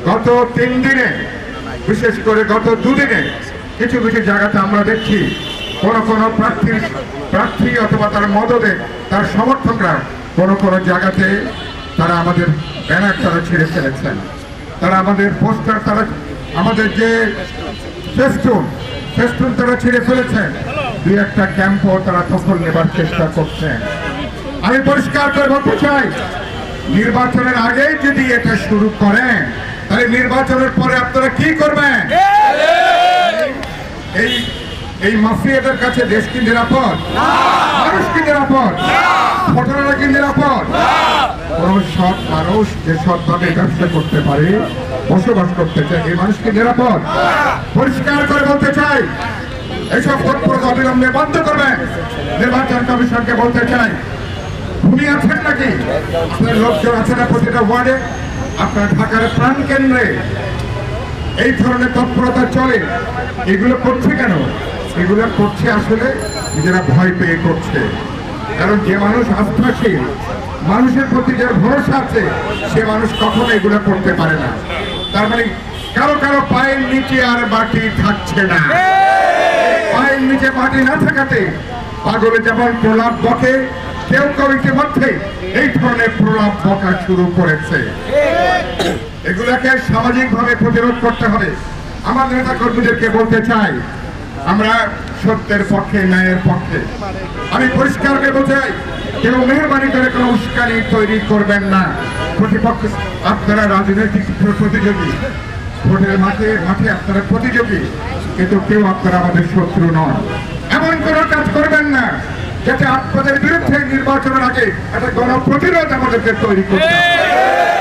গত 3 দিনে, বিশেষ করে গত 2 দিনে কিছু কিছু জায়গাতে আমরা দেখছি কোন প্রার্থী অথবা তার মদদে তার সমর্থকরা কোন জায়গাতে তারা আমাদের ব্যানার তারা ছিঁড়ে ফেলেছেন, তারা আমাদের পোস্টার, তারা আমাদের যে ফেস্টুন তারা ছিঁড়ে ফেলেছেন। 2-1টা ক্যাম্পও তারা দখল নেবার চেষ্টা করছেন। আমি পরিষ্কার করে বলতে চাই, নির্বাচনের আগেই যদি এটা শুরু করেন তাহলে নির্বাচনের পরে আপনারা কি করবেন? এই মাফিয়াদের কাছে দেশ কি নিরাপদ? মানুষ কি নিরাপদ? ভোটাররা কি নিরাপদ? কোন সৎ মানুষ যে সৎভাবে ব্যবসা করতে পারে, বসবাস করতে চায়, এই মানুষ কি নিরাপদ? পরিষ্কার করে বলতে চাই, এইসব তৎপরতা অবিলম্বে বন্ধ করবেন। নির্বাচন কমিশনকে বলতে চাই, ভূমি আছেন নাকি? আপনার লোকজন আছে না প্রতিটা ওয়ার্ডে? আপনার ঢাকার প্রাণ কেন্দ্রে এই ধরনের তৎপরতা চলে। এগুলো করছে কেন? এগুলো করছে আসলে নিজেরা ভয় পেয়ে করছে। কারণ যে মানুষ আস্থাশীল, মানুষের প্রতি যার ভরসা আছে, সে মানুষ কখনো এগুলো করতে পারে না। তার মানে কারো কারো পায়ের নিচে আর মাটি থাকছে না। পায়ের নিচে মাটি না থাকাতে পাগলে যেমন প্রলাপ বকে, কেউ কেউ ইতিমধ্যে এই ধরনের প্রলাপ বকা শুরু করেছে। এগুলাকে সামাজিকভাবে প্রতিরোধ করতে হবে। আমার নেতা কর্মীদেরকে বলতে চাই, আমরা সত্যের পক্ষে, ন্যায়ের পক্ষে। আমি পরিষ্কার করে বলতে চাই, কেউ মেহরবানি করে কোনো উস্কানি তৈরি করবেন না। প্রতিপক্ষ, আপনারা রাজনৈতিক প্রতিযোগী, ভোটের মাঠে আপনারা প্রতিযোগী, কিন্তু কেউ আপনারা আমাদের শত্রু নন। এমন কোনো কাজ করবেন না যাতে আপনাদের বিরুদ্ধে নির্বাচনের আগে একটা গণপ্রতিরোধ আমাদেরকে তৈরি করতে হবে।